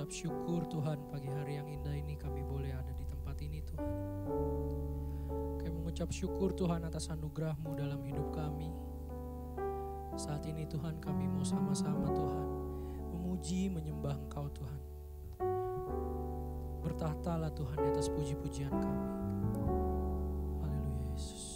mengucap syukur Tuhan, pagi hari yang indah ini kami boleh ada di tempat ini Tuhan. Kami mengucap syukur Tuhan atas anugerah-Mu dalam hidup kami. Saat ini Tuhan kami mau sama-sama Tuhan memuji, menyembah Engkau Tuhan. Bertahtalah Tuhan di atas puji-pujian kami. Haleluya Yesus.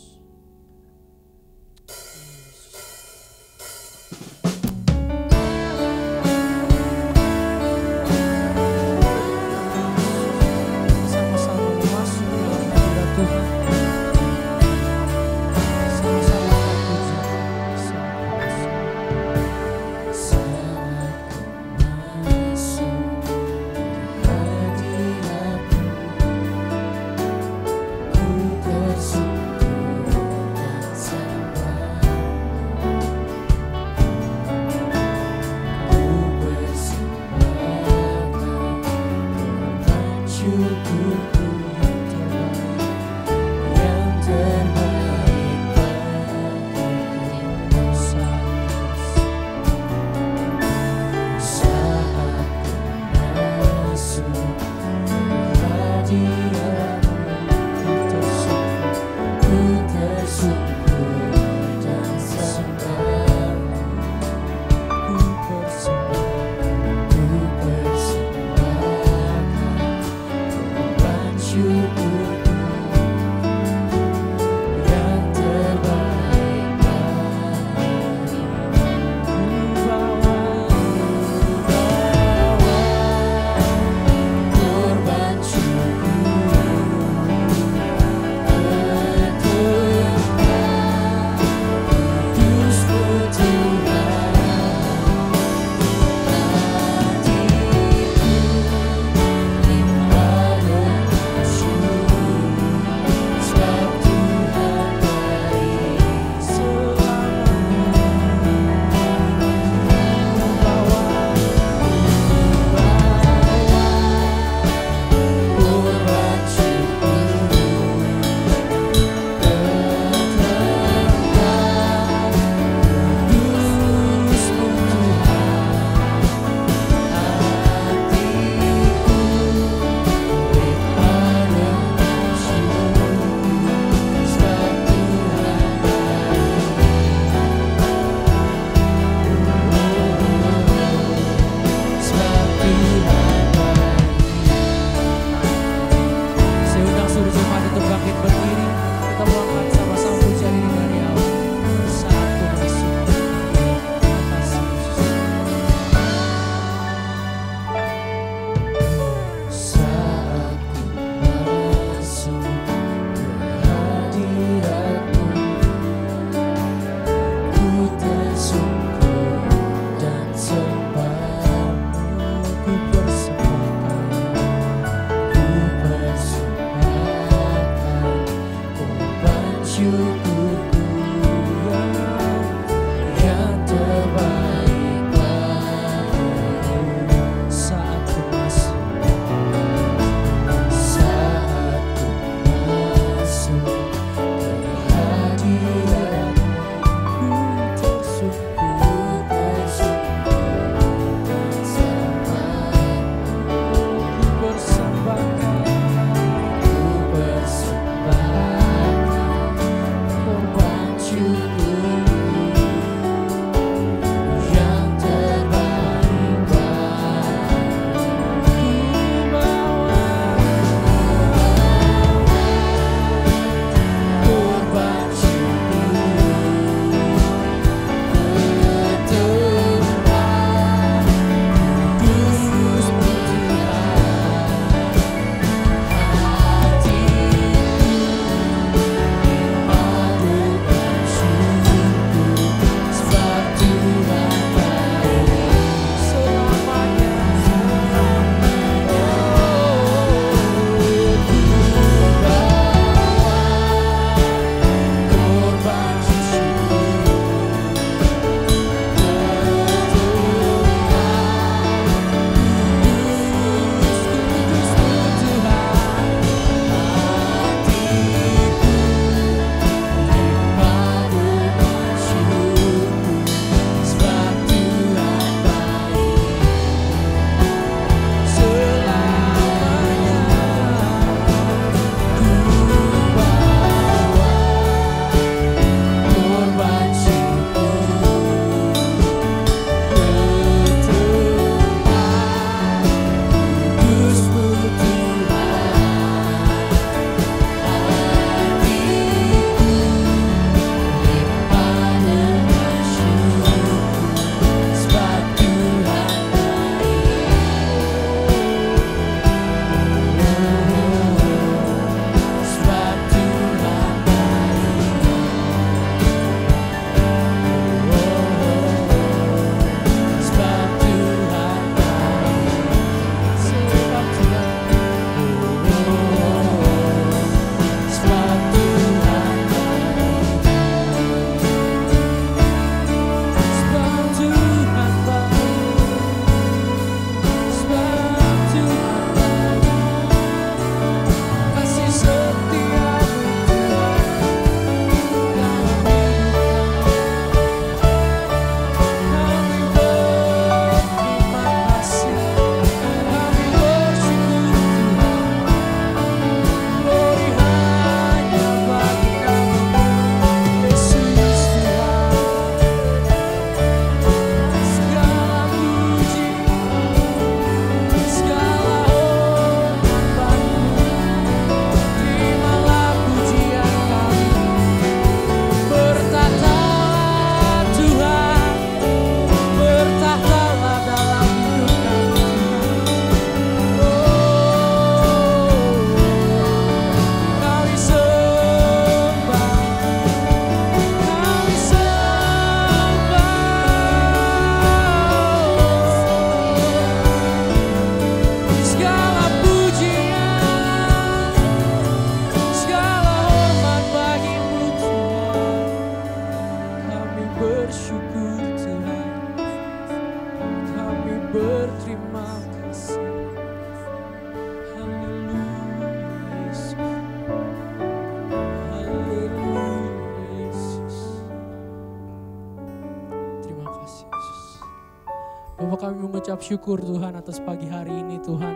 sama-sama kami mengucap syukur Tuhan atas pagi hari ini Tuhan.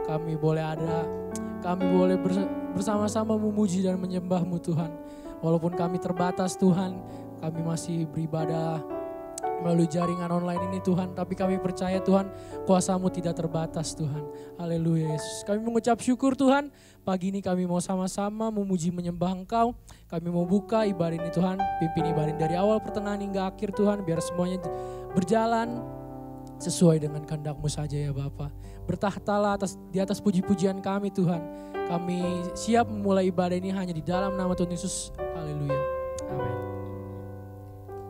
Kami boleh ada, kami boleh bersama-sama memuji dan menyembah-Mu Tuhan. Walaupun kami terbatas Tuhan, kami masih beribadah melalui jaringan online ini Tuhan. Tapi kami percaya Tuhan, kuasa-Mu tidak terbatas Tuhan. Haleluya Yesus. Kami mengucap syukur Tuhan. Pagi ini kami mau sama-sama memuji menyembah Engkau. Kami mau buka ibadah ini Tuhan. Pimpin ibadah ini dari awal pertengahan hingga akhir Tuhan. Biar semuanya berjalan sesuai dengan kehendak-Mu saja ya Bapa. Bertahtalah di atas puji-pujian kami Tuhan. Kami siap memulai ibadah ini hanya di dalam nama Tuhan Yesus. Haleluya. Amin.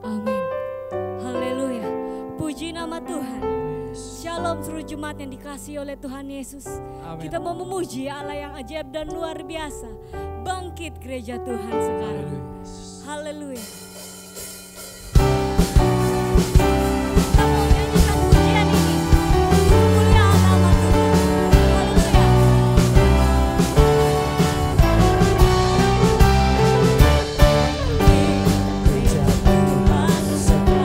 Amin. Haleluya. Puji nama Tuhan. Shalom seluruh jemaat yang dikasihi oleh Tuhan Yesus. Amin. Kita mau memuji Allah yang ajaib dan luar biasa. Bangkit gereja Tuhan sekarang. Haleluya. Kita mau nyanyikan pujian ini. Mulia nama Tuhan. Haleluya. Gereja Tuhan sekarang.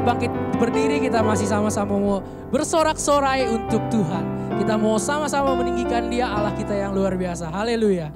Bangkit berdiri, kita masih sama-sama mau bersorak-sorai untuk Tuhan. Kita mau sama-sama meninggikan Dia, Allah kita yang luar biasa. Haleluya.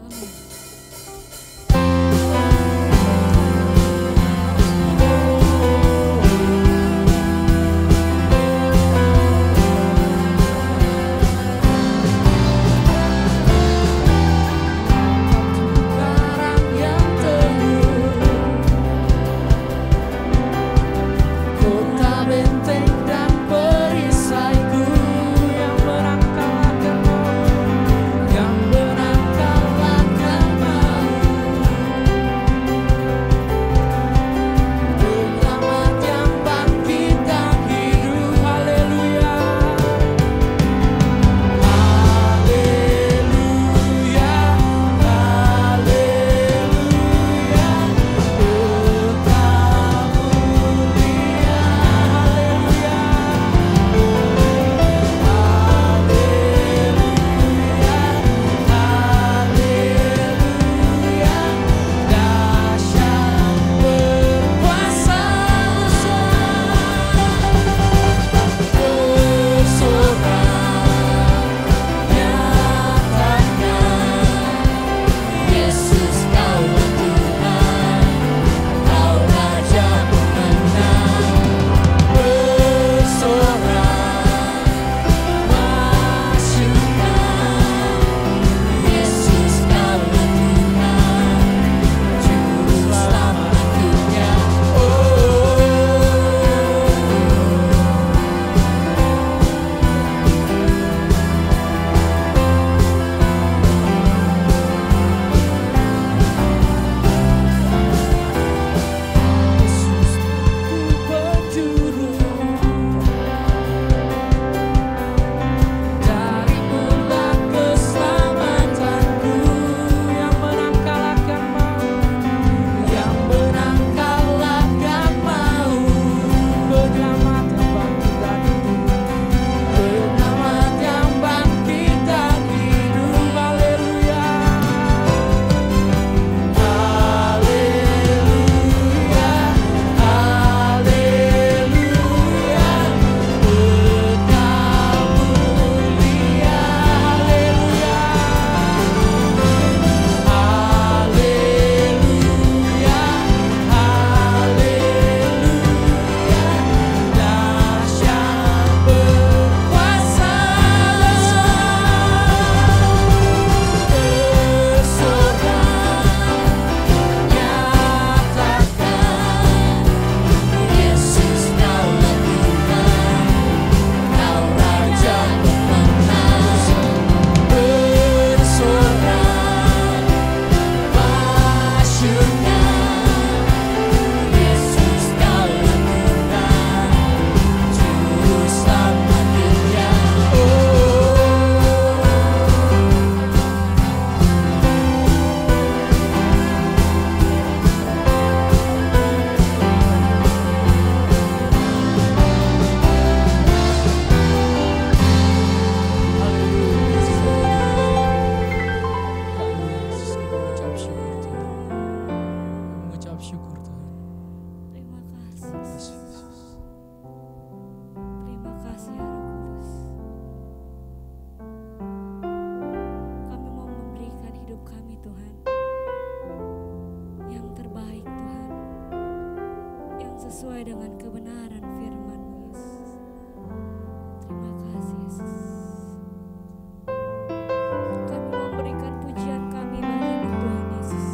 sesuai dengan kebenaran firman-Mu, Yesus. Terima kasih, Yesus. Kami mau memberikan pujian kami bagi-Mu, Tuhan Yesus.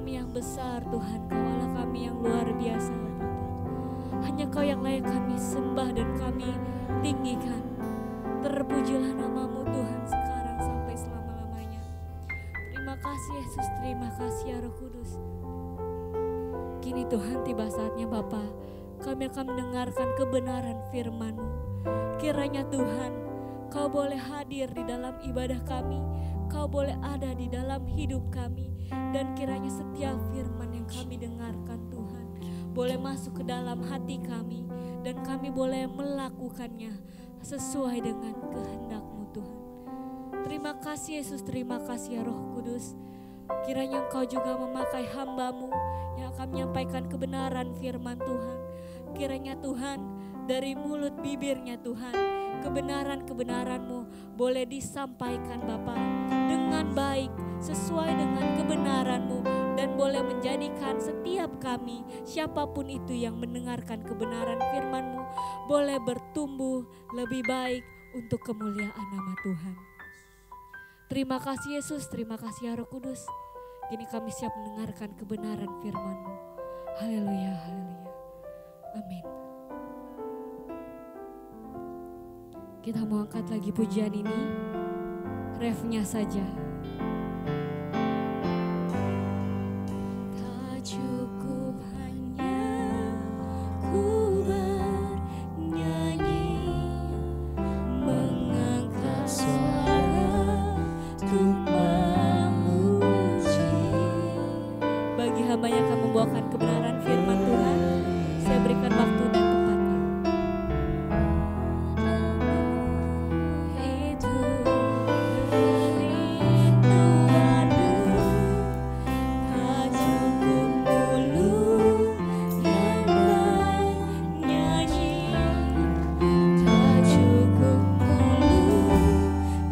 kami yang besar Tuhan, Kau Allah kami yang luar biasa Bapa. Hanya Kau yang layak kami sembah dan kami tinggikan. Terpujilah namamu Tuhan sekarang sampai selama-lamanya. Terima kasih Yesus, terima kasih ya Roh Kudus. Kini Tuhan tiba saatnya Bapa, kami akan mendengarkan kebenaran firman-Mu. Kiranya Tuhan, Kau boleh hadir di dalam ibadah kami, Kau boleh ada di dalam hidup kami, dan kiranya setiap firman yang kami dengarkan Tuhan, boleh masuk ke dalam hati kami, dan kami boleh melakukannya sesuai dengan kehendak-Mu Tuhan. Terima kasih Yesus, terima kasih ya Roh Kudus. Kiranya Engkau juga memakai hamba-Mu yang akan menyampaikan kebenaran firman Tuhan. Kiranya Tuhan, dari mulut bibirnya Tuhan, kebenaran-kebenaran-Mu boleh disampaikan Bapa dengan baik, sesuai dengan kebenaran-Mu, dan boleh menjadikan setiap kami, siapapun itu yang mendengarkan kebenaran firman-Mu, boleh bertumbuh lebih baik untuk kemuliaan nama Tuhan. Terima kasih Yesus, terima kasih ya Roh Kudus. Kini kami siap mendengarkan kebenaran firman-Mu. Haleluya, haleluya. Amin. Kita mau angkat lagi pujian ini, refnya saja. Tak cukup hanya ku bernyanyi, mengangkat suara untuk memuji. Bagi hamba yang akan membawakan kebenaran firman Tuhan, saya berikan waktu dan tempatnya. Itu rinduanmu, tak cukup mulut yang bernyanyi, tak cukup mulut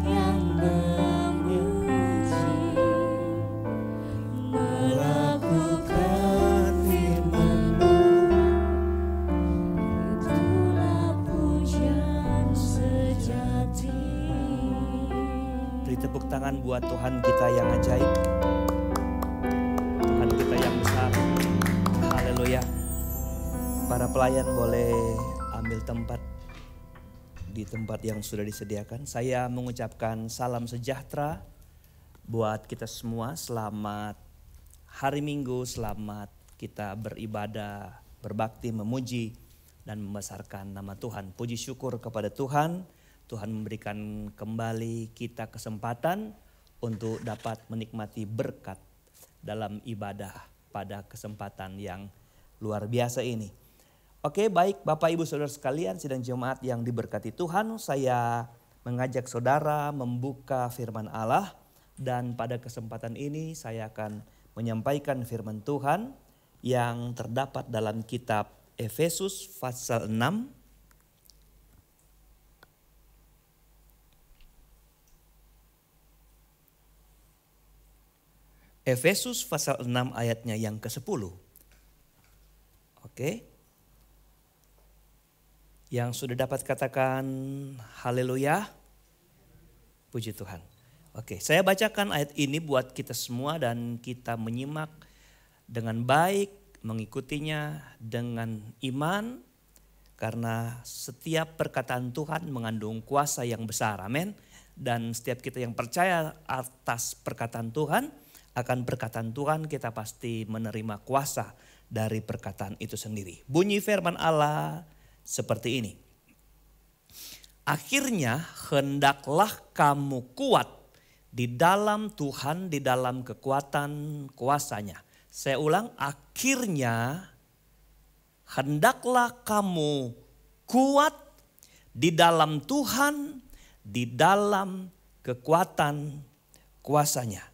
yang memuji, melakukan firman-Mu, itulah pujian sejati. Beri tepuk tangan buat Tuhan kita yang ajaib, Tuhan kita yang besar. Haleluya. Para pelayan boleh ambil tempat di tempat yang sudah disediakan. Saya mengucapkan salam sejahtera buat kita semua. Selamat hari Minggu, selamat kita beribadah, berbakti, memuji dan membesarkan nama Tuhan. Puji syukur kepada Tuhan. Tuhan memberikan kembali kita kesempatan untuk dapat menikmati berkat dalam ibadah pada kesempatan yang luar biasa ini. Oke, baik Bapak Ibu Saudara sekalian, sidang jemaat yang diberkati Tuhan, saya mengajak saudara membuka firman Allah, dan pada kesempatan ini saya akan menyampaikan firman Tuhan yang terdapat dalam kitab Efesus pasal 6. Efesus pasal 6 ayatnya yang ke-10. Oke. Yang sudah dapat katakan haleluya. Puji Tuhan. Oke, saya bacakan ayat ini buat kita semua dan kita menyimak dengan baik, mengikutinya dengan iman. Karena setiap perkataan Tuhan mengandung kuasa yang besar, amin. Dan setiap kita yang percaya atas perkataan Tuhan, akan perkataan Tuhan kita pasti menerima kuasa dari perkataan itu sendiri. Bunyi firman Allah seperti ini. Akhirnya hendaklah kamu kuat di dalam Tuhan, di dalam kekuatan kuasanya. Saya ulang, akhirnya hendaklah kamu kuat di dalam Tuhan, di dalam kekuatan kuasanya.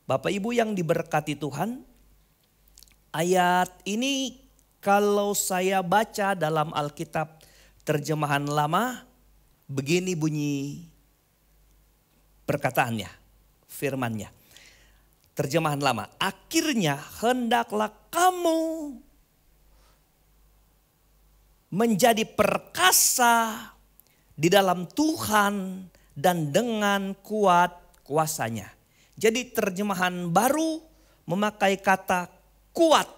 Bapak Ibu yang diberkati Tuhan, ayat ini kalau saya baca dalam Alkitab terjemahan lama, begini bunyi perkataannya, firmannya. Terjemahan lama, akhirnya hendaklah kamu menjadi perkasa di dalam Tuhan dan dengan kuat kuasanya. Jadi terjemahan baru memakai kata kuat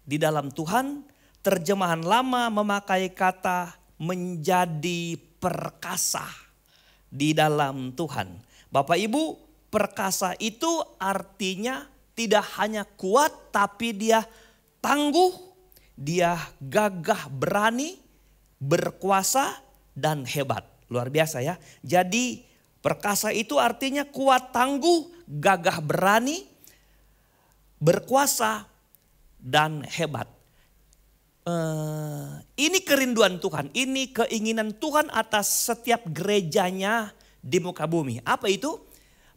di dalam Tuhan. Terjemahan lama memakai kata menjadi perkasa di dalam Tuhan. Bapak Ibu, perkasa itu artinya tidak hanya kuat, tapi dia tangguh, dia gagah berani, berkuasa dan hebat. Luar biasa ya. Jadi perkasa itu artinya kuat, tangguh, gagah berani, berkuasa dan hebat. Ini kerinduan Tuhan, ini keinginan Tuhan atas setiap gerejanya di muka bumi. Apa itu?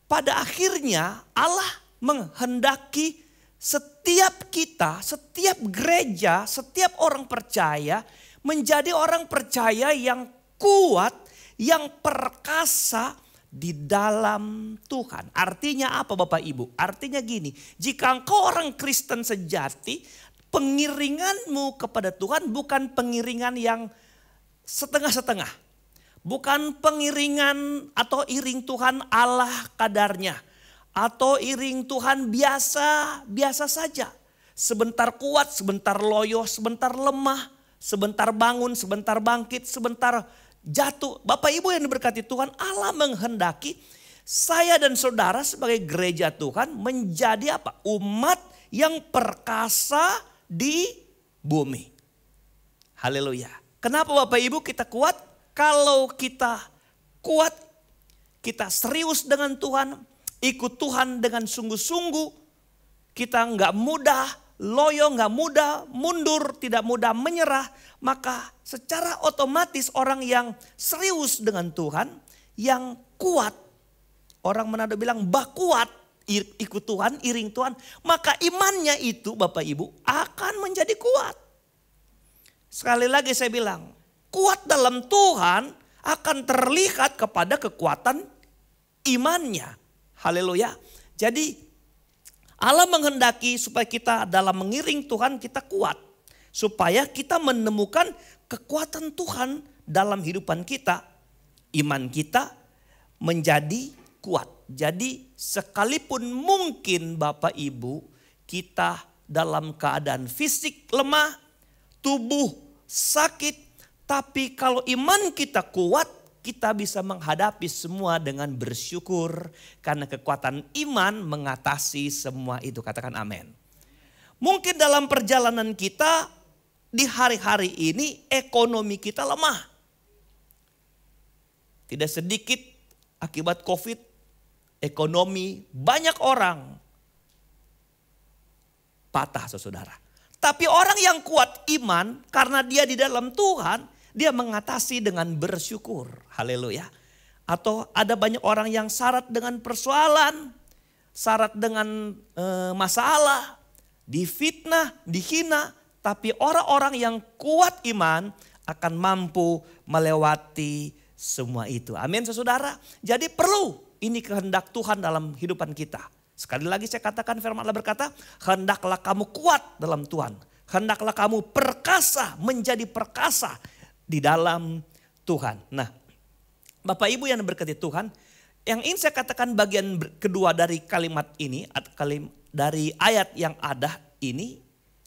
Pada akhirnya Allah menghendaki setiap kita, setiap gereja, setiap orang percaya menjadi orang percaya yang kuat, yang perkasa di dalam Tuhan. Artinya apa Bapak Ibu? Artinya gini, jika engkau orang Kristen sejati, pengiringanmu kepada Tuhan bukan pengiringan yang setengah-setengah. Bukan pengiringan atau iring Tuhan Allah kadarnya. Atau iring Tuhan biasa saja. Sebentar kuat, sebentar loyo, sebentar lemah. Sebentar bangun, sebentar bangkit, sebentar jatuh. Bapak Ibu yang diberkati Tuhan, Allah menghendaki saya dan saudara sebagai gereja Tuhan menjadi apa? Umat yang perkasa di bumi. Haleluya. Kenapa Bapak Ibu kita kuat? Kalau kita kuat, kita serius dengan Tuhan, ikut Tuhan dengan sungguh-sungguh, kita nggak mudah loyo, nggak mudah mundur, tidak mudah menyerah, maka secara otomatis orang yang serius dengan Tuhan, yang kuat, orang Manado bilang kuat, ikut Tuhan, iring Tuhan, maka imannya itu Bapak Ibu akan menjadi kuat. Sekali lagi saya bilang, kuat dalam Tuhan akan terlihat kepada kekuatan imannya. Haleluya. Jadi Allah menghendaki supaya kita dalam mengiring Tuhan kita kuat. Supaya kita menemukan kekuatan Tuhan dalam hidupan kita. Iman kita menjadi kuat. Jadi sekalipun mungkin Bapak Ibu kita dalam keadaan fisik lemah, tubuh sakit, tapi kalau iman kita kuat, kita bisa menghadapi semua dengan bersyukur karena kekuatan iman mengatasi semua itu. Katakan amin. Mungkin dalam perjalanan kita di hari-hari ini ekonomi kita lemah. Tidak sedikit akibat COVID, ekonomi banyak orang patah saudara. Tapi orang yang kuat iman karena dia di dalam Tuhan, dia mengatasi dengan bersyukur. Haleluya. Atau ada banyak orang yang syarat dengan persoalan, syarat dengan masalah, difitnah, dihina. Tapi orang-orang yang kuat iman akan mampu melewati semua itu. Amin saudara. Jadi perlu ini kehendak Tuhan dalam hidupan kita. Sekali lagi saya katakan firman Allah berkata, hendaklah kamu kuat dalam Tuhan. Hendaklah kamu perkasa, menjadi perkasa di dalam Tuhan. Nah, Bapak Ibu yang berkati Tuhan, yang ingin saya katakan bagian kedua dari kalimat ini, dari ayat yang ada ini,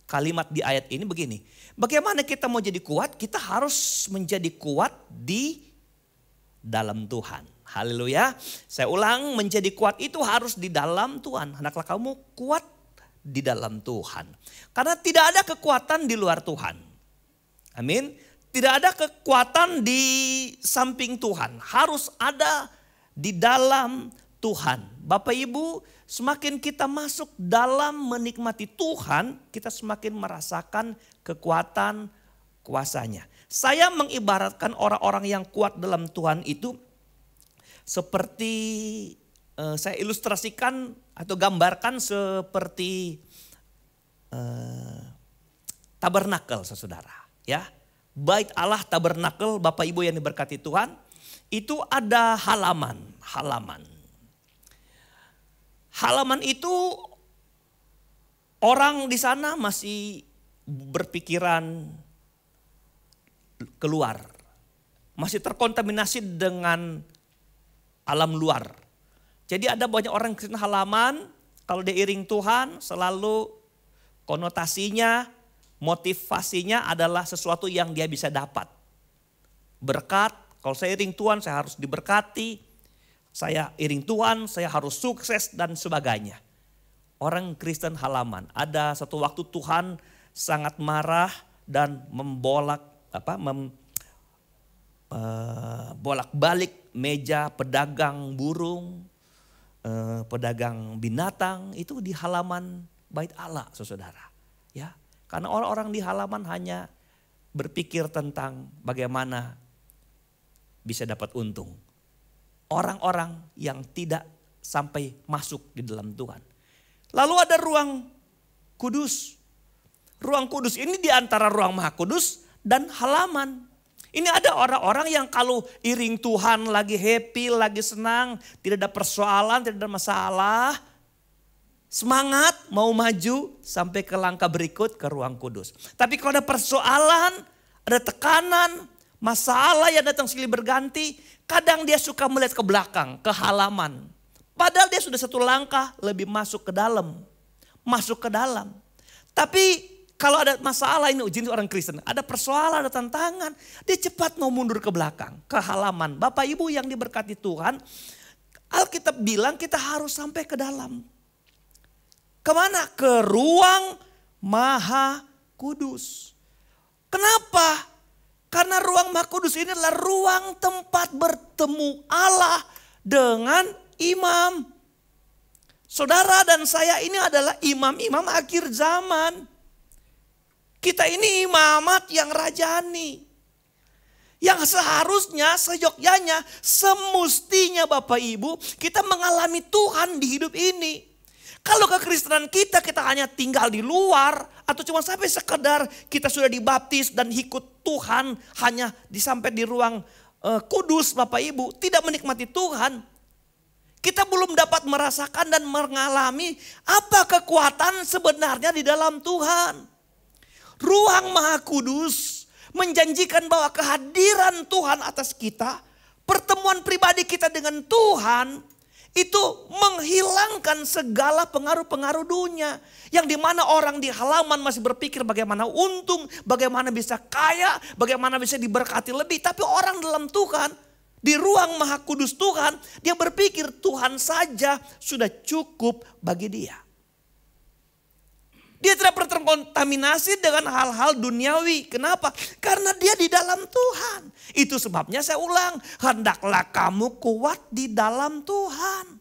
kalimat di ayat ini begini. Bagaimana kita mau jadi kuat? Kita harus menjadi kuat di dalam Tuhan. Haleluya. Saya ulang, menjadi kuat itu harus di dalam Tuhan. Hendaklah kamu kuat di dalam Tuhan. Karena tidak ada kekuatan di luar Tuhan. Amin. Tidak ada kekuatan di samping Tuhan. Harus ada di dalam Tuhan. Bapak Ibu, semakin kita masuk dalam menikmati Tuhan, kita semakin merasakan kekuatan kuasanya. Saya mengibaratkan orang-orang yang kuat dalam Tuhan itu seperti saya ilustrasikan atau gambarkan seperti tabernakel saudara. Ya, bait Allah tabernakel Bapak Ibu yang diberkati Tuhan, itu ada halaman. Halaman itu orang di sana masih berpikiran keluar. Masih terkontaminasi dengan alam luar. Jadi ada banyak orang Kristen halaman, kalau dia iring Tuhan selalu konotasinya, motivasinya adalah sesuatu yang dia bisa dapat. Berkat, kalau saya iring Tuhan saya harus diberkati. Saya iring Tuhan, saya harus sukses dan sebagainya. Orang Kristen halaman, ada satu waktu Tuhan sangat marah dan bolak-balik meja pedagang burung, pedagang binatang itu di halaman Bait Allah, saudara. Ya, karena orang-orang di halaman hanya berpikir tentang bagaimana bisa dapat untung. Orang-orang yang tidak sampai masuk di dalam Tuhan. Lalu ada ruang kudus. Ruang kudus ini di antara ruang Maha Kudus dan halaman. Ini ada orang-orang yang kalau iring Tuhan lagi happy, lagi senang, tidak ada persoalan, tidak ada masalah. Semangat mau maju sampai ke langkah berikut ke ruang kudus. Tapi kalau ada persoalan, ada tekanan, masalah yang datang silih berganti, kadang dia suka melihat ke belakang, ke halaman. Padahal dia sudah satu langkah lebih masuk ke dalam. Masuk ke dalam. Tapi kalau ada masalah, ini ujian orang Kristen, ada persoalan, ada tantangan, dia cepat mau mundur ke belakang, ke halaman. Bapak Ibu yang diberkati Tuhan, Alkitab bilang kita harus sampai ke dalam. Kemana? Ke ruang Maha Kudus. Kenapa? Karena ruang Maha Kudus ini adalah ruang tempat bertemu Allah dengan imam. Saudara dan saya ini adalah imam-imam akhir zaman. Kita ini imamat yang rajani. Yang seharusnya, seyogyanya, semestinya Bapak Ibu, kita mengalami Tuhan di hidup ini. Kalau kekristenan kita hanya tinggal di luar atau cuma sampai sekedar kita sudah dibaptis dan ikut Tuhan hanya sampai di ruang kudus Bapak Ibu, tidak menikmati Tuhan. Kita belum dapat merasakan dan mengalami apa kekuatan sebenarnya di dalam Tuhan. Ruang Maha Kudus menjanjikan bahwa kehadiran Tuhan atas kita, pertemuan pribadi kita dengan Tuhan, itu menghilangkan segala pengaruh-pengaruh dunia. Yang dimana orang di halaman masih berpikir bagaimana untung, bagaimana bisa kaya, bagaimana bisa diberkati lebih. Tapi orang dalam Tuhan, di ruang Maha Kudus Tuhan, dia berpikir Tuhan saja sudah cukup bagi dia. Dia tidak pernah terkontaminasi dengan hal-hal duniawi. Kenapa? Karena dia di dalam Tuhan. Itu sebabnya saya ulang, hendaklah kamu kuat di dalam Tuhan.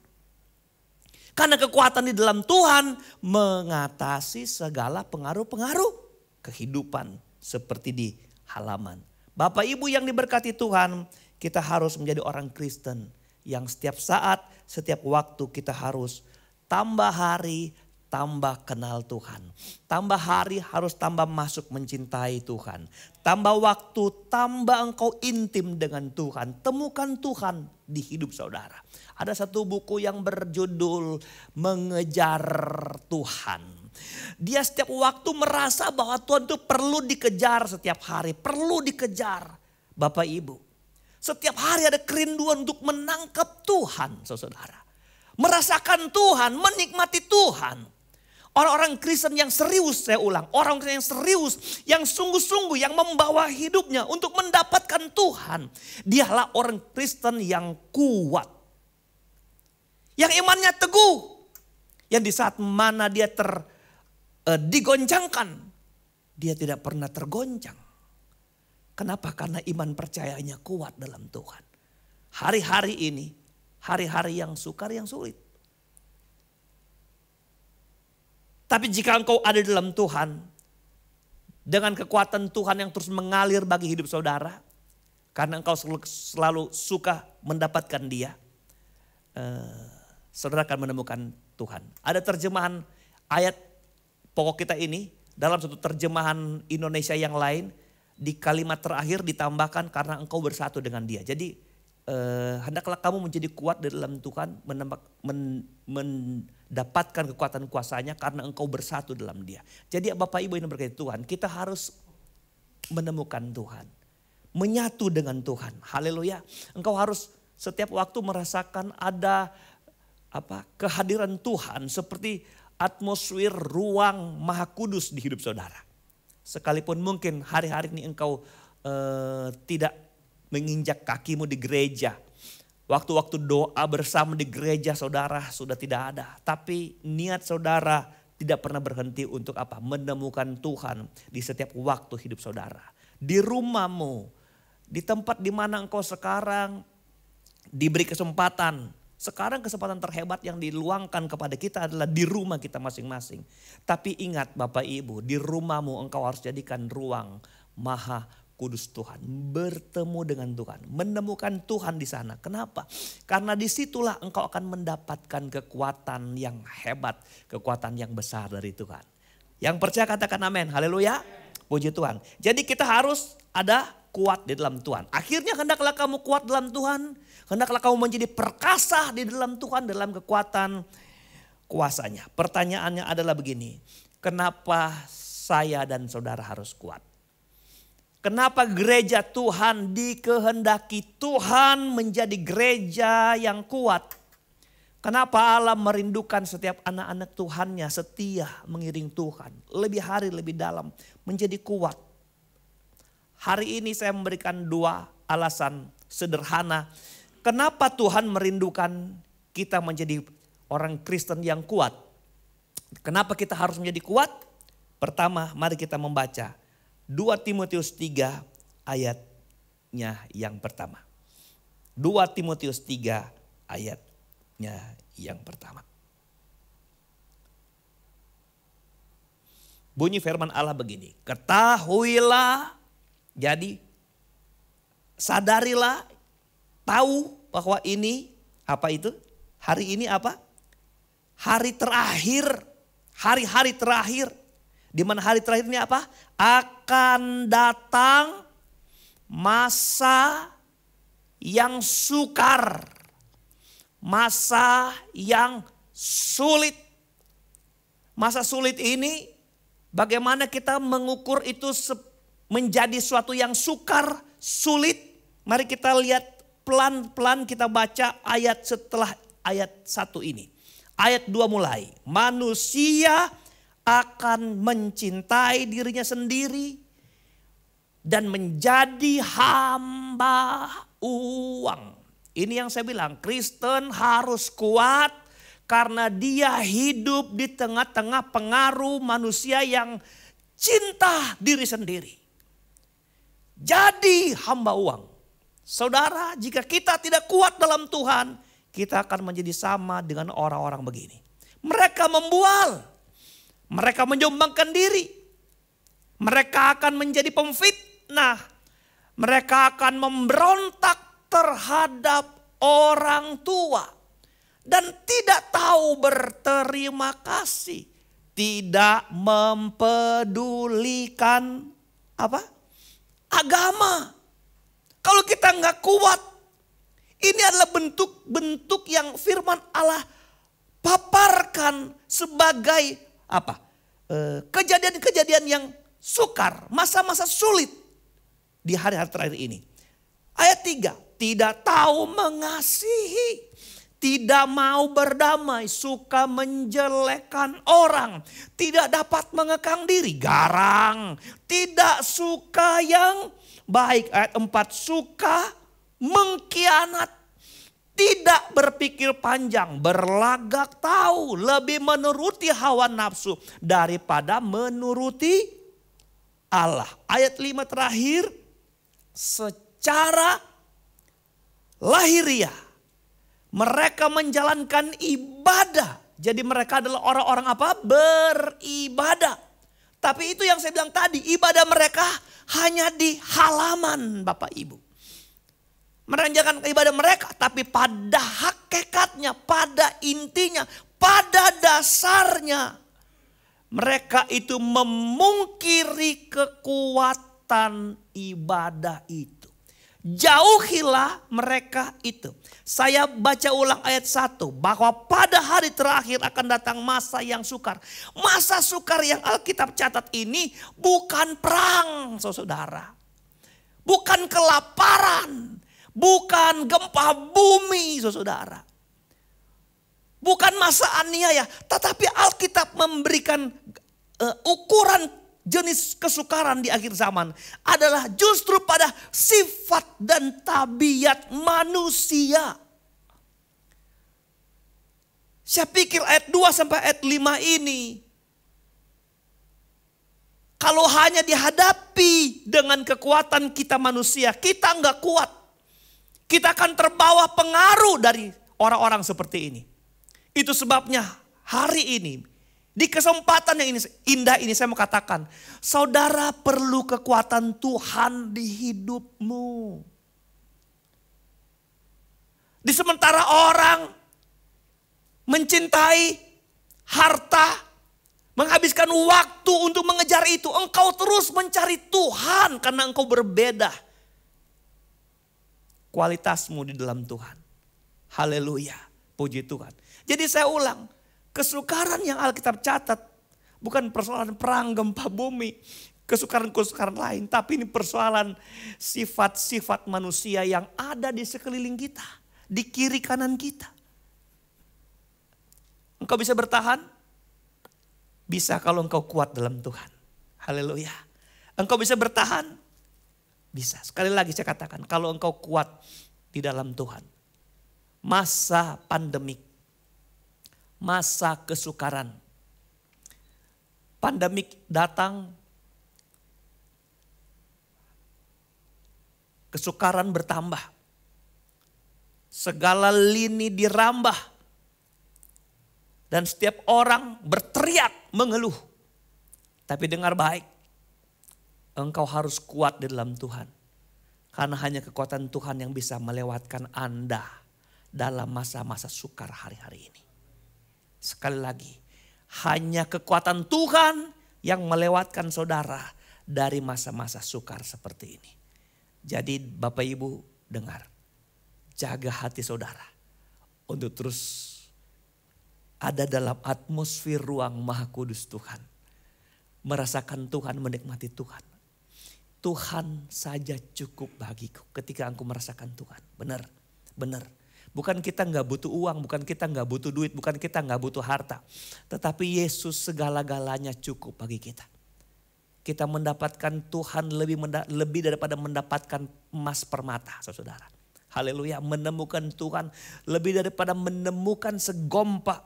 Karena kekuatan di dalam Tuhan mengatasi segala pengaruh-pengaruh kehidupan seperti di halaman. Bapak Ibu yang diberkati Tuhan, kita harus menjadi orang Kristen yang setiap saat, setiap waktu kita harus tambah hari, tambah kenal Tuhan. Tambah hari harus tambah masuk mencintai Tuhan. Tambah waktu, tambah engkau intim dengan Tuhan. Temukan Tuhan di hidup saudara. Ada satu buku yang berjudul Mengejar Tuhan. Dia setiap waktu merasa bahwa Tuhan itu perlu dikejar setiap hari. Perlu dikejar Bapak Ibu. Setiap hari ada kerinduan untuk menangkap Tuhan saudara. Merasakan Tuhan, menikmati Tuhan. Orang-orang Kristen yang serius, saya ulang. Orang yang serius, yang sungguh-sungguh, yang membawa hidupnya untuk mendapatkan Tuhan. Dialah orang Kristen yang kuat. Yang imannya teguh. Yang di saat mana dia digoncangkan, dia tidak pernah tergoncang. Kenapa? Karena iman percayanya kuat dalam Tuhan. Hari-hari ini, hari-hari yang sukar, yang sulit. Tapi jika engkau ada dalam Tuhan, dengan kekuatan Tuhan yang terus mengalir bagi hidup saudara, karena engkau selalu suka mendapatkan Dia, saudara akan menemukan Tuhan. Ada terjemahan ayat pokok kita ini dalam satu terjemahan Indonesia yang lain, di kalimat terakhir ditambahkan karena engkau bersatu dengan Dia. Jadi hendaklah kamu menjadi kuat di dalam Tuhan, mendapatkan kekuatan kuasanya karena engkau bersatu dalam Dia. Jadi Bapak Ibu yang berkati Tuhan, kita harus menemukan Tuhan. Menyatu dengan Tuhan. Haleluya. Engkau harus setiap waktu merasakan ada kehadiran Tuhan seperti atmosfer ruang Maha Kudus di hidup saudara. Sekalipun mungkin hari-hari ini engkau tidak menginjak kakimu di gereja. Waktu-waktu doa bersama di gereja saudara sudah tidak ada. Tapi niat saudara tidak pernah berhenti untuk menemukan Tuhan di setiap waktu hidup saudara. Di rumahmu, di tempat di mana engkau sekarang diberi kesempatan. Sekarang kesempatan terhebat yang diluangkan kepada kita adalah di rumah kita masing-masing. Tapi ingat Bapak Ibu, di rumahmu engkau harus jadikan ruang Maha Kudus Tuhan. Bertemu dengan Tuhan, menemukan Tuhan di sana. Kenapa? Karena disitulah engkau akan mendapatkan kekuatan yang hebat, kekuatan yang besar dari Tuhan. Yang percaya katakan amin, haleluya, puji Tuhan. Jadi kita harus ada kuat di dalam Tuhan. Akhirnya hendaklah kamu kuat dalam Tuhan. Hendaklah kamu menjadi perkasa di dalam Tuhan, dalam kekuatan kuasanya. Pertanyaannya adalah begini, kenapa saya dan saudara harus kuat? Kenapa gereja Tuhan dikehendaki Tuhan menjadi gereja yang kuat? Kenapa Allah merindukan setiap anak-anak Tuhannya setia mengiring Tuhan. Lebih hari lebih dalam menjadi kuat. Hari ini saya memberikan 2 alasan sederhana. Kenapa Tuhan merindukan kita menjadi orang Kristen yang kuat? Kenapa kita harus menjadi kuat? Pertama, mari kita membaca 2 Timotius 3 ayatnya yang pertama. 2 Timotius 3 ayatnya yang pertama. Bunyi firman Allah begini. Ketahuilah, jadi sadarilah, tahu bahwa ini apa itu? Hari ini apa? Hari terakhir. Hari-hari terakhir. Di mana hari terakhir ini apa? Akan datang masa yang sukar. Masa yang sulit. Masa sulit ini bagaimana kita mengukur itu menjadi suatu yang sukar, sulit. Mari kita lihat pelan-pelan kita baca ayat setelah ayat 1 ini. Ayat 2 mulai. Manusia akan mencintai dirinya sendiri dan menjadi hamba uang. Ini yang saya bilang, Kristen harus kuat karena dia hidup di tengah-tengah pengaruh manusia yang cinta diri sendiri. Jadi hamba uang. Saudara, jika kita tidak kuat dalam Tuhan, kita akan menjadi sama dengan orang-orang begini. Mereka membual. Mereka menjombangkan diri. Mereka akan menjadi pemfitnah. Mereka akan memberontak terhadap orang tua. Dan tidak tahu berterima kasih. Tidak mempedulikan agama. Kalau kita nggak kuat. Ini adalah bentuk-bentuk yang firman Allah paparkan sebagai kejadian-kejadian yang sukar, masa-masa sulit di hari-hari terakhir ini. Ayat 3, tidak tahu mengasihi, tidak mau berdamai, suka menjelekkan orang, tidak dapat mengekang diri, garang, tidak suka yang baik. Ayat 4, suka mengkhianat. Tidak berpikir panjang, berlagak tahu, lebih menuruti hawa nafsu daripada menuruti Allah. Ayat 5 terakhir, secara lahiriah mereka menjalankan ibadah. Jadi mereka adalah orang-orang beribadah. Tapi itu yang saya bilang tadi, ibadah mereka hanya di halaman Bapak Ibu. Meranjakan ibadah mereka, tapi pada hakikatnya, pada intinya, pada dasarnya mereka itu memungkiri kekuatan ibadah itu. Jauhilah mereka itu. Saya baca ulang ayat 1, bahwa pada hari terakhir akan datang masa yang sukar. Masa sukar yang Alkitab catat ini bukan perang, saudara. Bukan kelaparan. Bukan gempa bumi, saudara. bukan masa aniaya, tetapi Alkitab memberikan ukuran jenis kesukaran di akhir zaman adalah justru pada sifat dan tabiat manusia. Saya pikir ayat 2 sampai ayat 5 ini, kalau hanya dihadapi dengan kekuatan kita manusia, kita nggak kuat. Kita akan terbawa pengaruh dari orang-orang seperti ini. Itu sebabnya hari ini, di kesempatan yang ini, indah ini saya mau katakan, saudara perlu kekuatan Tuhan di hidupmu. Di sementara orang mencintai harta, menghabiskan waktu untuk mengejar itu, engkau terus mencari Tuhan karena engkau berbeda kualitasmu di dalam Tuhan. Haleluya, puji Tuhan. Jadi saya ulang, kesukaran yang Alkitab catat bukan persoalan perang, gempa bumi, kesukaran-kesukaran lain, tapi ini persoalan sifat-sifat manusia yang ada di sekeliling kita, di kiri kanan kita. Engkau bisa bertahan? Bisa kalau engkau kuat dalam Tuhan. Haleluya. Engkau bisa bertahan? Bisa. Sekali lagi saya katakan, kalau engkau kuat di dalam Tuhan. Masa pandemik, masa kesukaran. Pandemik datang, kesukaran bertambah. Segala lini dirambah. Dan setiap orang berteriak, mengeluh. Tapi dengar baik, engkau harus kuat di dalam Tuhan. Karena hanya kekuatan Tuhan yang bisa melewatkan Anda dalam masa-masa sukar hari-hari ini. Sekali lagi, hanya kekuatan Tuhan yang melewatkan saudara dari masa-masa sukar seperti ini. Jadi Bapak Ibu dengar, jaga hati saudara untuk terus ada dalam atmosfer ruang Maha Kudus Tuhan. Merasakan Tuhan, menikmati Tuhan. Tuhan saja cukup bagiku ketika engkau merasakan Tuhan. Benar, benar. Bukan kita nggak butuh uang, bukan kita nggak butuh duit, bukan kita nggak butuh harta. Tetapi Yesus segala-galanya cukup bagi kita. Kita mendapatkan Tuhan lebih daripada mendapatkan emas permata, saudara. Haleluya, menemukan Tuhan lebih daripada menemukan sebongkah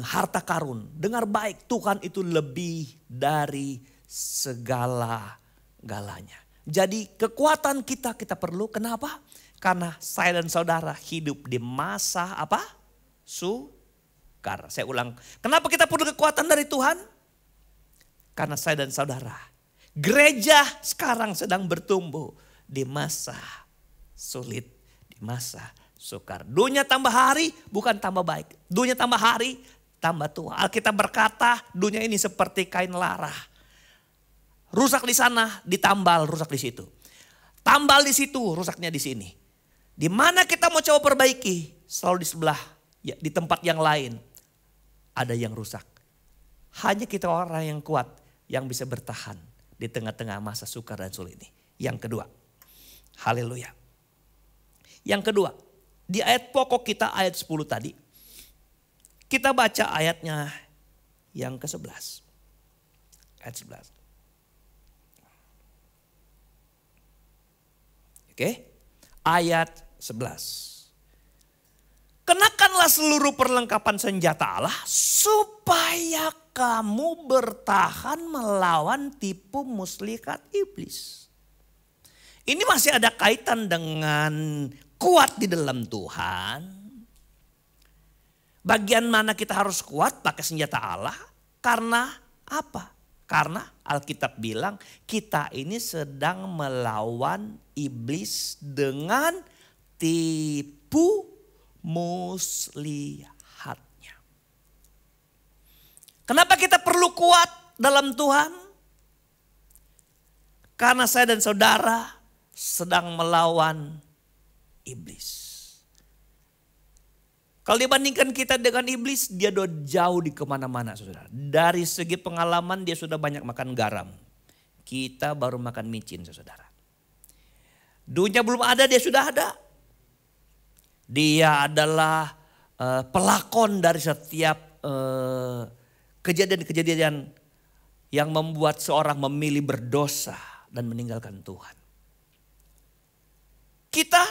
harta karun. Dengar baik, Tuhan itu lebih dari segala-galanya. Jadi kekuatan kita perlu, kenapa? Karena saya dan saudara hidup di masa apa? Sukar. Saya ulang, kenapa kita perlu kekuatan dari Tuhan? Karena saya dan saudara, gereja sekarang sedang bertumbuh di masa sulit, di masa sukar. Dunia tambah hari bukan tambah baik. Dunia tambah hari tambah tua. Alkitab berkata dunia ini seperti kain lara. Rusak di sana, ditambal, rusak di situ. Tambal di situ, rusaknya di sini. Di mana kita mau coba perbaiki, selalu di sebelah, ya, di tempat yang lain ada yang rusak. Hanya kita orang yang kuat yang bisa bertahan di tengah-tengah masa sukar dan sulit ini. Yang kedua, haleluya. Yang kedua, di ayat pokok kita ayat 10 tadi, kita baca ayatnya yang ke-11. Ayat 11. Oke, ayat 11. Kenakanlah seluruh perlengkapan senjata Allah supaya kamu bertahan melawan tipu muslihat iblis. Ini masih ada kaitan dengan kuat di dalam Tuhan. Bagian mana kita harus kuat pakai senjata Allah? Karena apa? Karena Alkitab bilang kita ini sedang melawan iblis dengan tipu muslihatnya. Kenapa kita perlu kuat dalam Tuhan? Karena saya dan saudara sedang melawan iblis. Kalau dibandingkan kita dengan iblis, dia udah jauh di kemana-mana, saudara. Dari segi pengalaman dia sudah banyak makan garam. Kita baru makan micin, saudara. Dunia belum ada, dia sudah ada. Dia adalah pelakon dari setiap kejadian-kejadian yang membuat seorang memilih berdosa dan meninggalkan Tuhan. Kita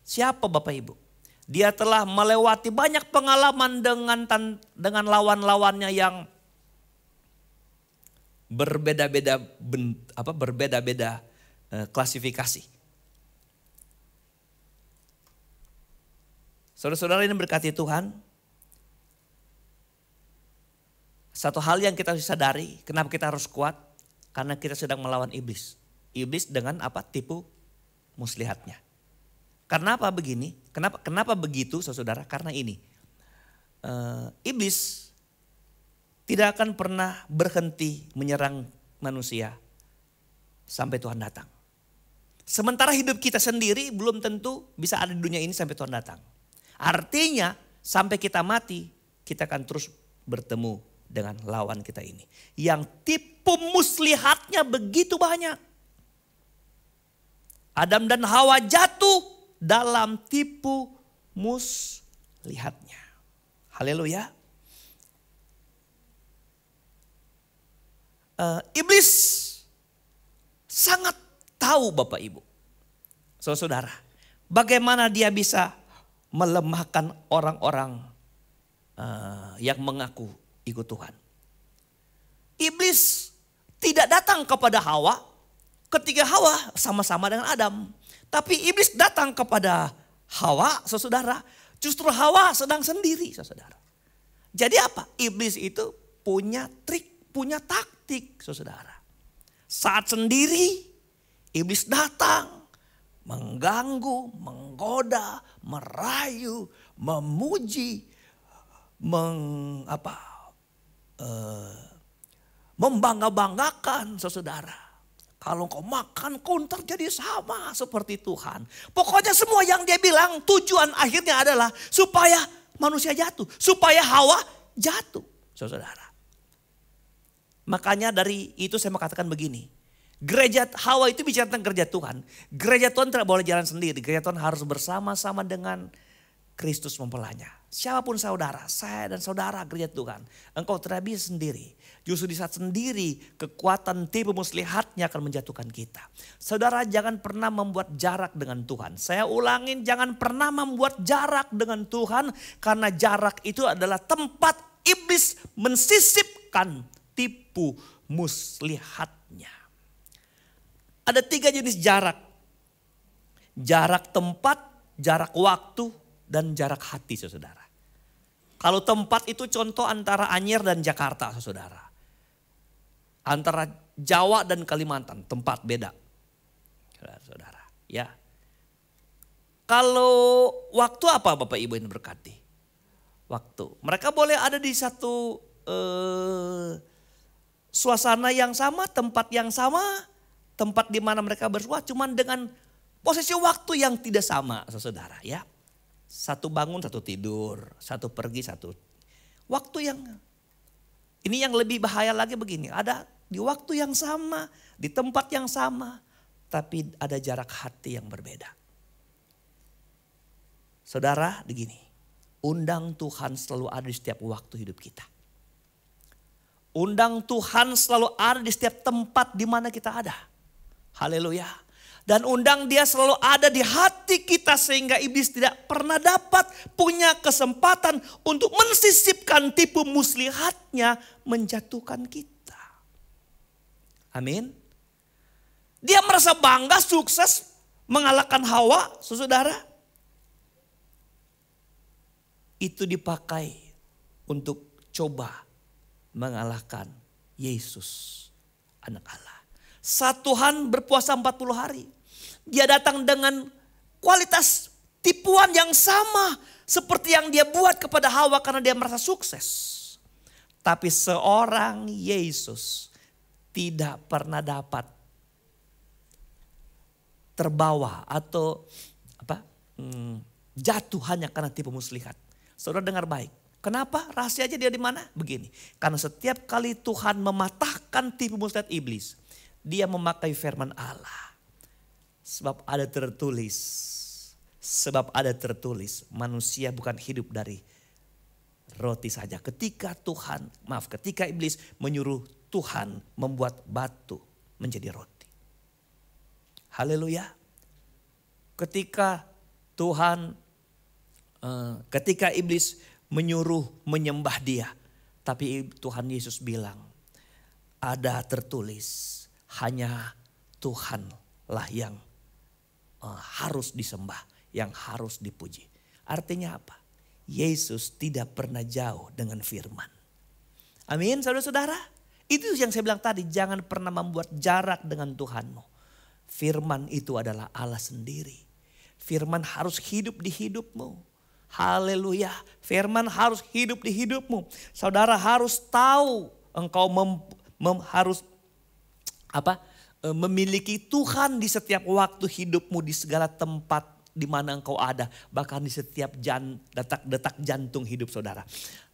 siapa Bapak Ibu? Dia telah melewati banyak pengalaman dengan lawan-lawannya yang berbeda-beda klasifikasi. Saudara-saudara ini berkati Tuhan. Satu hal yang kita harus sadari, kenapa kita harus kuat? Karena kita sedang melawan iblis. Iblis dengan tipu muslihatnya. Kenapa begini? Kenapa begitu saudara? Karena ini. Iblis tidak akan pernah berhenti menyerang manusia sampai Tuhan datang. Sementara hidup kita sendiri belum tentu bisa ada di dunia ini sampai Tuhan datang. Artinya sampai kita mati kita akan terus bertemu dengan lawan kita ini. Yang tipu muslihatnya begitu banyak. Adam dan Hawa jatuh dalam tipu muslihatnya. Haleluya. Iblis sangat tahu Bapak Ibu, saudara, bagaimana dia bisa melemahkan orang-orang yang mengaku ikut Tuhan. Iblis tidak datang kepada Hawa ketika Hawa sama-sama dengan Adam. Tapi iblis datang kepada Hawa, saudara. Justru Hawa sedang sendiri, saudara. Jadi apa? Iblis itu punya trik, punya taktik, saudara. Saat sendiri, iblis datang, mengganggu, menggoda, merayu, memuji, membangga-banggakan, saudara. Kalau kau makan, kau ntar jadi sama seperti Tuhan. Pokoknya semua yang dia bilang tujuan akhirnya adalah supaya manusia jatuh. Supaya Hawa jatuh, saudara. Makanya dari itu saya mau katakan begini. Gereja Hawa itu bicara tentang gereja Tuhan. Gereja Tuhan tidak boleh jalan sendiri. Gereja Tuhan harus bersama-sama dengan Kristus mempelanya. Siapapun saudara, saya dan saudara gereja Tuhan. Engkau tidak bisa sendiri. Justru di saat sendiri kekuatan tipu muslihatnya akan menjatuhkan kita. Saudara jangan pernah membuat jarak dengan Tuhan. Saya ulangin, jangan pernah membuat jarak dengan Tuhan. Karena jarak itu adalah tempat iblis mensisipkan tipu muslihatnya. Ada 3 jenis jarak. Jarak tempat, jarak waktu, dan jarak hati, saudara. Kalau tempat itu contoh antara Anyer dan Jakarta, saudara. Antara Jawa dan Kalimantan, tempat beda. Saudara, ya. Kalau waktu apa Bapak Ibu yang berkati? Waktu. Mereka boleh ada di satu suasana yang sama, tempat yang sama, tempat di mana mereka bersua, cuman dengan posisi waktu yang tidak sama, saudara, ya. Satu bangun, satu tidur, satu pergi, satu. Waktu yang, ini yang lebih bahaya lagi begini, ada di waktu yang sama, di tempat yang sama, tapi ada jarak hati yang berbeda. Saudara, begini, undang Tuhan selalu ada di setiap waktu hidup kita. Undang Tuhan selalu ada di setiap tempat di mana kita ada. Haleluya. Dan undang dia selalu ada di hati kita sehingga iblis tidak pernah dapat punya kesempatan untuk mensisipkan tipu muslihatnya menjatuhkan kita. Amin. Dia merasa bangga sukses mengalahkan Hawa, saudara. Itu dipakai untuk coba mengalahkan Yesus, anak Allah. Saat Tuhan berpuasa 40 hari. Dia datang dengan kualitas tipuan yang sama seperti yang dia buat kepada Hawa karena dia merasa sukses. Tapi seorang Yesus tidak pernah dapat terbawa atau jatuh hanya karena tipu muslihat. Saudara dengar baik. Kenapa? Rahasianya dia di mana? Begini. Karena setiap kali Tuhan mematahkan tipu muslihat iblis, dia memakai firman Allah. Sebab ada tertulis, Sebab ada tertulis, manusia bukan hidup dari roti saja. Ketika iblis menyuruh Tuhan membuat batu menjadi roti. Haleluya. Ketika iblis menyuruh menyembah dia. Tapi Tuhan Yesus bilang, ada tertulis, hanya Tuhanlah yang harus disembah, yang harus dipuji. Artinya apa? Yesus tidak pernah jauh dengan firman. Amin, saudara-saudara. Itu yang saya bilang tadi, jangan pernah membuat jarak dengan Tuhanmu. Firman itu adalah Allah sendiri. Firman harus hidup di hidupmu. Haleluya. Firman harus hidup di hidupmu. Saudara harus tahu engkau harus memiliki Tuhan di setiap waktu hidupmu, di segala tempat di mana engkau ada. Bahkan di setiap detak jantung hidup saudara.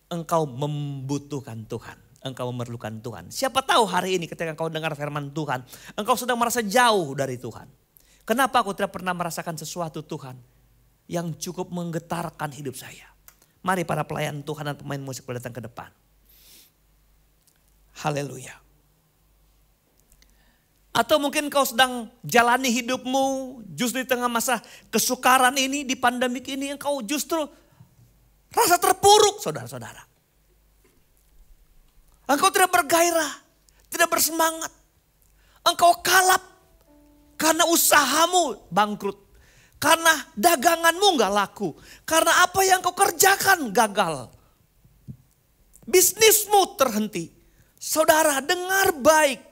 Engkau membutuhkan Tuhan. Engkau memerlukan Tuhan. Siapa tahu hari ini ketika engkau dengar firman Tuhan, engkau sedang merasa jauh dari Tuhan. Kenapa aku tidak pernah merasakan sesuatu Tuhan yang cukup menggetarkan hidup saya? Mari para pelayan Tuhan dan pemain musik datang ke depan. Haleluya. Atau mungkin kau sedang jalani hidupmu justru di tengah masa kesukaran ini, di pandemik ini, engkau justru rasa terpuruk saudara-saudara. Engkau tidak bergairah, tidak bersemangat. Engkau kalap karena usahamu bangkrut. Karena daganganmu gak laku. Karena apa yang kau kerjakan gagal. Bisnismu terhenti. Saudara dengar baik.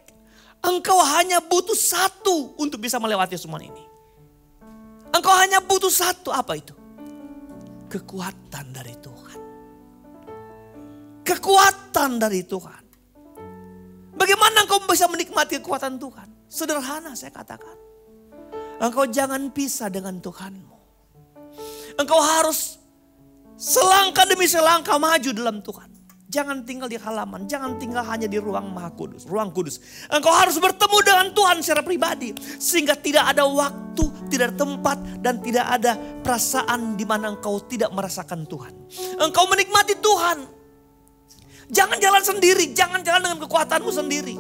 Engkau hanya butuh satu untuk bisa melewati semua ini. Engkau hanya butuh satu, apa itu? Kekuatan dari Tuhan. Kekuatan dari Tuhan. Bagaimana engkau bisa menikmati kekuatan Tuhan? Sederhana saya katakan. Engkau jangan pisah dengan Tuhanmu. Engkau harus selangkah demi selangkah maju dalam Tuhan. Jangan tinggal di halaman, jangan tinggal hanya di ruang Maha Kudus, ruang kudus. Engkau harus bertemu dengan Tuhan secara pribadi. Sehingga tidak ada waktu, tidak ada tempat, dan tidak ada perasaan di mana engkau tidak merasakan Tuhan. Engkau menikmati Tuhan. Jangan jalan sendiri, jangan jalan dengan kekuatanmu sendiri.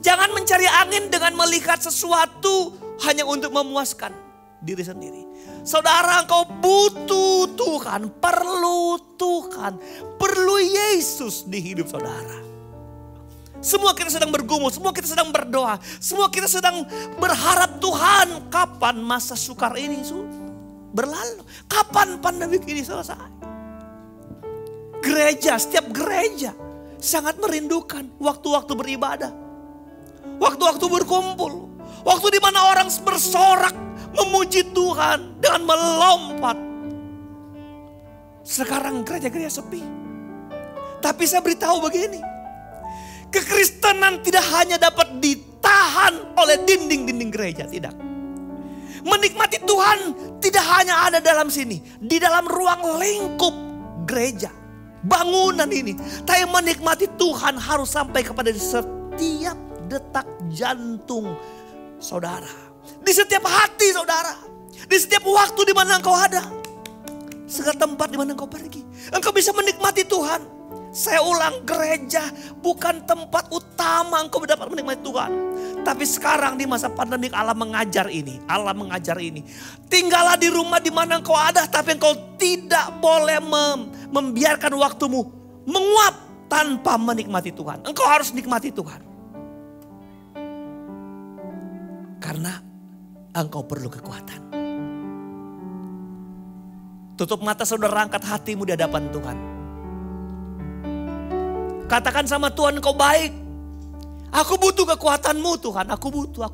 Jangan mencari angin dengan melihat sesuatu hanya untuk memuaskan diri sendiri. Saudara, engkau butuh Tuhan, perlu Tuhan, perlu Yesus di hidup saudara. Semua kita sedang bergumul, semua kita sedang berdoa, semua kita sedang berharap Tuhan, kapan masa sukar ini berlalu? Kapan pandemi ini selesai? Gereja, setiap gereja sangat merindukan waktu-waktu beribadah. Waktu-waktu berkumpul. Waktu di mana orang bersorak memuji Tuhan dengan melompat. Sekarang gereja-gereja sepi. Tapi saya beritahu begini. Kekristenan tidak hanya dapat ditahan oleh dinding-dinding gereja. Tidak. Menikmati Tuhan tidak hanya ada dalam sini. Di dalam ruang lingkup gereja. Bangunan ini. Tapi menikmati Tuhan harus sampai kepada setiap detak jantung saudara. Di setiap hati saudara. Di setiap waktu di mana engkau ada. Segala tempat di mana engkau pergi. Engkau bisa menikmati Tuhan. Saya ulang, gereja bukan tempat utama engkau dapat menikmati Tuhan. Tapi sekarang di masa pandemik Allah mengajar ini. Allah mengajar ini. Tinggallah di rumah di mana engkau ada. Tapi engkau tidak boleh membiarkan waktumu menguap tanpa menikmati Tuhan. Engkau harus nikmati Tuhan. Karena engkau perlu kekuatan. Tutup mata saudara, angkat hatimu di hadapan Tuhan. Katakan sama Tuhan, engkau baik. Aku butuh kekuatanmu Tuhan, aku butuh.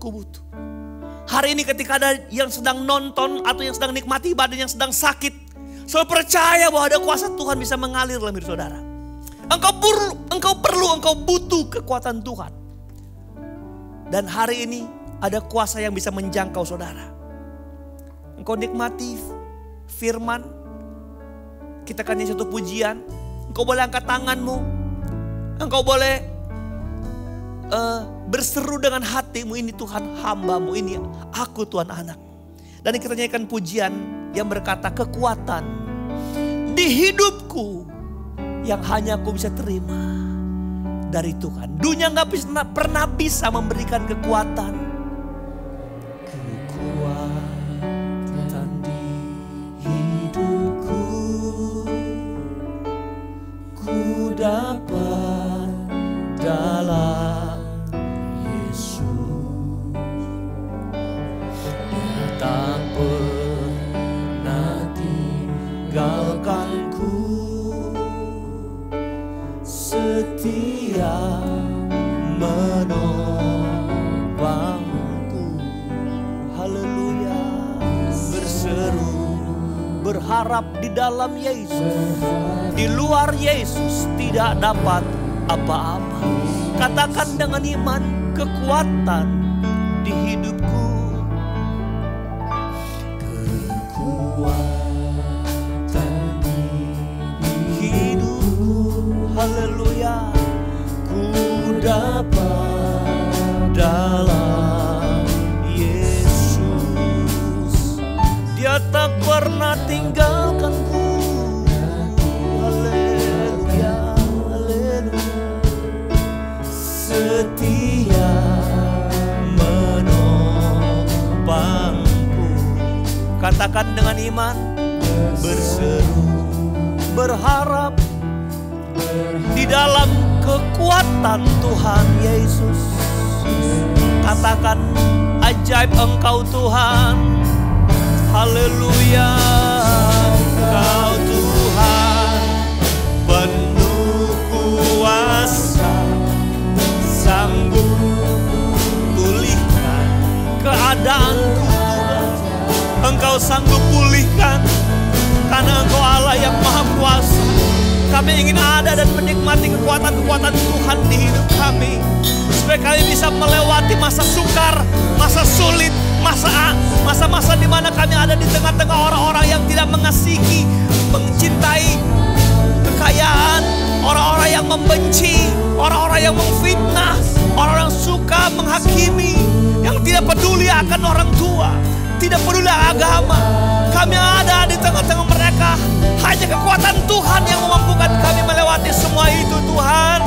Hari ini ketika ada yang sedang nonton atau yang sedang nikmati ibadah, yang sedang sakit. Saudara percaya bahwa ada kuasa Tuhan bisa mengalir dalam hidup saudara. Engkau butuh kekuatan Tuhan. Dan hari ini ada kuasa yang bisa menjangkau saudara. Engkau nikmati firman. Kita kan satu pujian. Engkau boleh angkat tanganmu. Engkau boleh berseru dengan hatimu. Ini Tuhan hambamu. Ini aku Tuhan anak. Dan kita nyanyikan pujian yang berkata kekuatan di hidupku yang hanya aku bisa terima dari Tuhan. Dunia gak pernah bisa memberikan kekuatan. Kekuatan di hidupku ku dapat dalam Yesus. Dia tak pernah tinggalkanku, setia menopangku. Haleluya. Berseru, berharap di dalam Yesus. Di luar Yesus tidak dapat apa-apa. Katakan dengan iman, kekuatan di hidupku. Kekuatan di hidupku. Haleluya. Ku dapat dalam Yesus. Dia tak pernah tinggalkanku. Haleluya, haleluya. Setia menopangku. Katakan dengan iman, berseru, berharap di dalam kekuatan Tuhan Yesus. Katakan, ajaib Engkau Tuhan. Haleluya. Engkau Tuhan penuh kuasa, sanggup pulihkan keadaanku Tuhan. Engkau sanggup pulihkan karena Engkau Allah yang maha kuasa. Kami ingin ada dan menikmati kekuatan-kekuatan Tuhan di hidup kami, supaya kami bisa melewati masa sukar, masa sulit, masa-masa di mana kami ada di tengah-tengah orang-orang yang tidak mengasihi, mencintai kekayaan, orang-orang yang membenci, orang-orang yang memfitnah, orang-orang suka menghakimi, yang tidak peduli akan orang tua, tidak peduli agama. Kami ada di tengah-tengah mereka. Hanya kekuatan Tuhan yang memampukan kami melewati semua itu. Tuhan,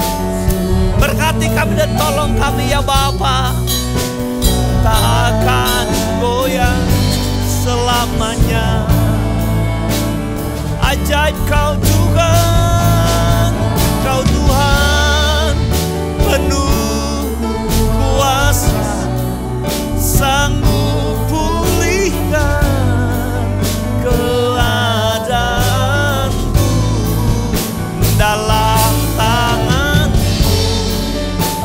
berkati kami dan tolong kami ya Bapa. Tak akan goyang selamanya. Ajaib Kau Tuhan, Kau Tuhan penuh kuasa, sanggup pulihkan keadaanku. Dalam tangan-Mu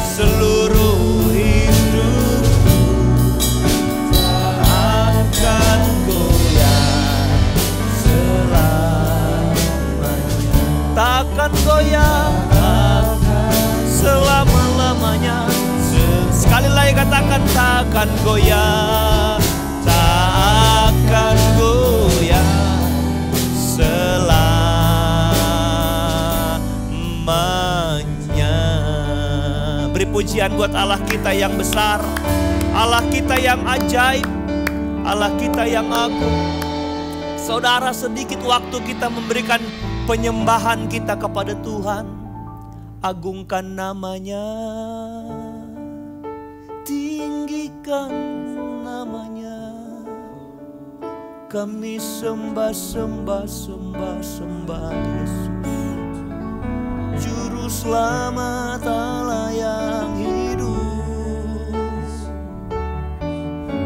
seluruh hidupku akan goyang selamanya. Takkan goyang selama-lamanya. Sekali lagi katakan, takkan goyang, takkan goyang selamanya. Beri pujian buat Allah kita yang besar, Allah kita yang ajaib, Allah kita yang agung. Saudara, sedikit waktu kita memberikan penyembahan kita kepada Tuhan. Agungkan namanya, tinggikan namanya. Kami sembah, sembah, sembah, sembah Yesus, Juru Selamat Allah yang hidup.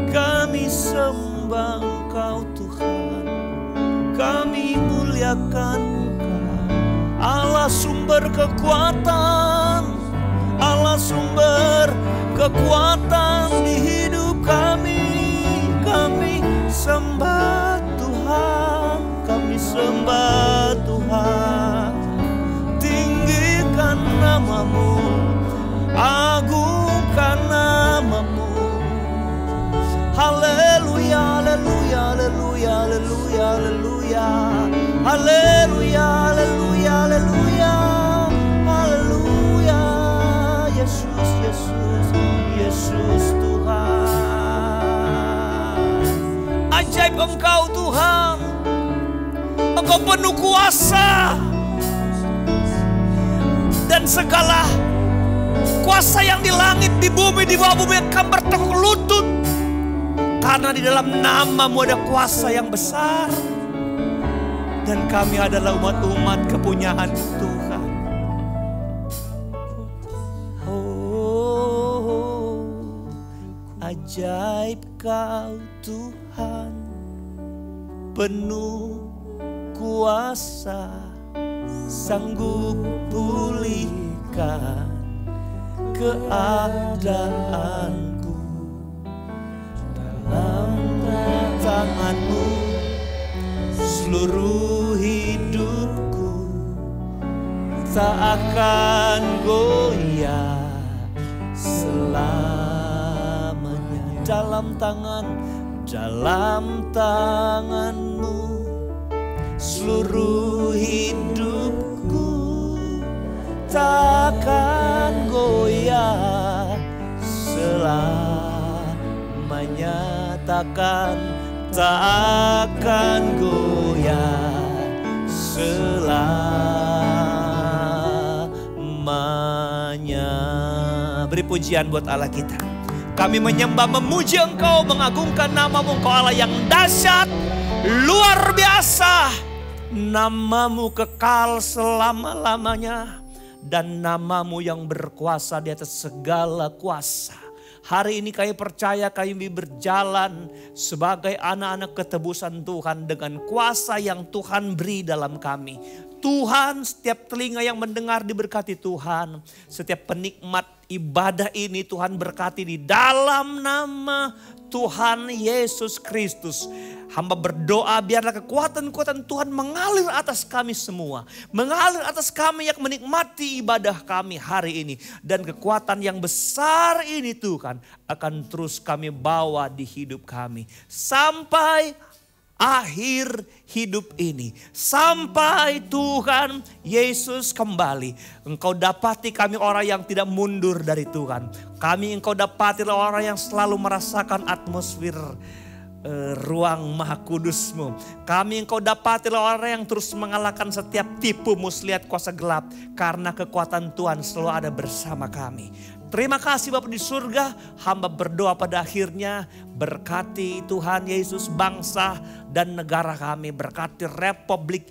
Kami sembah Engkau Tuhan, kami muliakan Engkau, Allah sumber kekuatan, Allah sumber kekuatan di hidup kami. Kami sembah Tuhan, kami sembah Tuhan. Tinggikan nama-Mu, agungkan nama-Mu. Haleluya, haleluya, haleluya, haleluya, haleluya. Haleluya, haleluya, haleluya. Haleluya. Yesus, Yesus, Yesus Tuhan. Ajaib ajaib Engkau Tuhan. Engkau penuh kuasa. Dan segala kuasa yang di langit, di bumi, di bawah bumi akan bertekuk lutut. Karena di dalam nama-Mu ada kuasa yang besar. Dan kami adalah umat-umat kepunyaan Tuhan. Oh, ajaib Kau Tuhan, penuh kuasa, sanggup pulihkan keadaanku. Dalam tangan-Mu seluruh hidupku tak akan goyah selamanya. Dalam tangan-Mu seluruh hidupku takkan goyah selamanya. Tak akan goyah selamanya. Beri pujian buat Allah kita. Kami menyembah, memuji Engkau, mengagungkan nama-Mu. Engkau Allah yang dahsyat, luar biasa. Nama-Mu kekal selama-lamanya. Dan nama-Mu yang berkuasa di atas segala kuasa. Hari ini kami percaya kami berjalan sebagai anak-anak ketebusan Tuhan dengan kuasa yang Tuhan beri dalam kami. Tuhan, setiap telinga yang mendengar diberkati Tuhan. Setiap penikmat ibadah ini Tuhan berkati di dalam nama Tuhan Yesus Kristus. Hamba berdoa biarlah kekuatan-kekuatan Tuhan mengalir atas kami semua. Mengalir atas kami yang menikmati ibadah kami hari ini. Dan kekuatan yang besar ini Tuhan akan terus kami bawa di hidup kami. Sampai akhir hidup ini. Sampai Tuhan Yesus kembali. Engkau dapati kami orang yang tidak mundur dari Tuhan. Engkau dapati orang yang selalu merasakan atmosfer ruang maha kudus-Mu. Engkau dapati orang yang terus mengalahkan setiap tipu muslihat kuasa gelap. Karena kekuatan Tuhan selalu ada bersama kami. Terima kasih Bapa di surga. Hamba berdoa pada akhirnya berkati Tuhan Yesus bangsa dan negara kami. Berkati Republik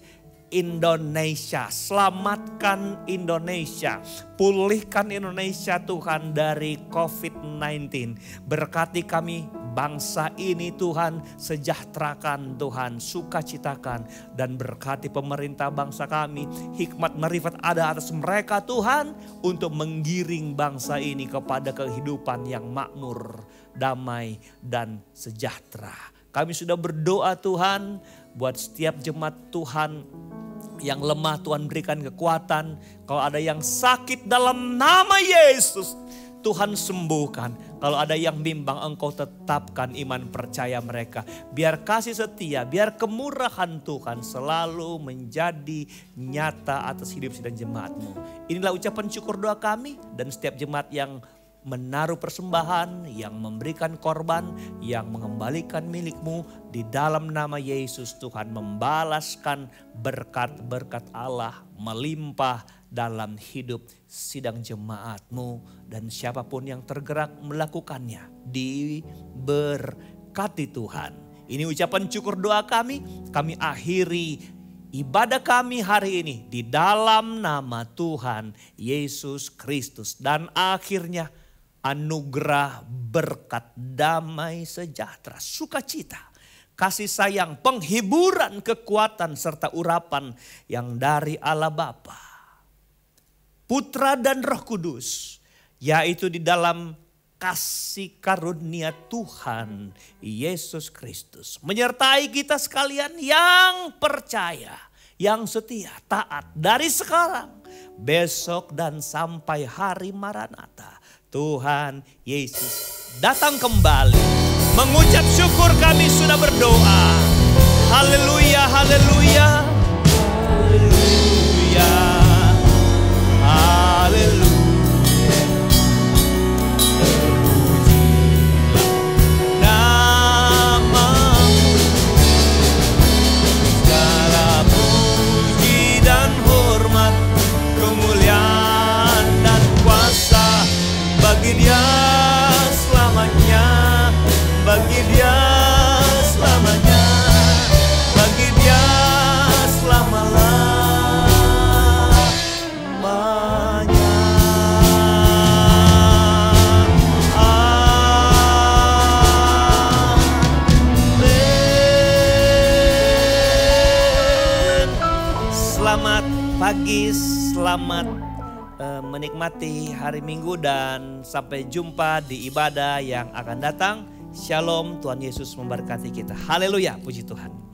Indonesia. Selamatkan Indonesia. Pulihkan Indonesia Tuhan dari COVID-19. Berkati kami bangsa ini Tuhan, sejahterakan Tuhan, sukacitakan dan berkati pemerintah bangsa kami. Hikmat marifat ada atas mereka Tuhan untuk menggiring bangsa ini kepada kehidupan yang makmur, damai dan sejahtera. Kami sudah berdoa Tuhan buat setiap jemaat Tuhan yang lemah, Tuhan berikan kekuatan. Kalau ada yang sakit dalam nama Yesus, Tuhan sembuhkan. Kalau ada yang bimbang, Engkau tetapkan iman percaya mereka. Biar kasih setia, biar kemurahan Tuhan selalu menjadi nyata atas hidup sidang jemaat-Mu. Inilah ucapan syukur doa kami dan setiap jemaat yang menaruh persembahan, yang memberikan korban, yang mengembalikan milik-Mu. Di dalam nama Yesus Tuhan membalaskan berkat-berkat Allah melimpah dalam hidup sidang jemaat-Mu. Dan siapapun yang tergerak melakukannya diberkati Tuhan. Ini ucapan syukur doa kami. Kami akhiri ibadah kami hari ini di dalam nama Tuhan Yesus Kristus. Dan akhirnya anugerah, berkat, damai, sejahtera, sukacita, kasih sayang, penghiburan, kekuatan, serta urapan yang dari Allah Bapa, Putra dan Roh Kudus, yaitu di dalam kasih karunia Tuhan Yesus Kristus, menyertai kita sekalian yang percaya, yang setia, taat dari sekarang, besok dan sampai hari Maranatha. Tuhan Yesus datang kembali. Mengucap syukur kami sudah berdoa. Haleluya, haleluya, haleluya, haleluya. Terpujilah nama-Mu lagi, selamat menikmati hari Minggu dan sampai jumpa di ibadah yang akan datang. Shalom, Tuhan Yesus memberkati kita. Haleluya, puji Tuhan.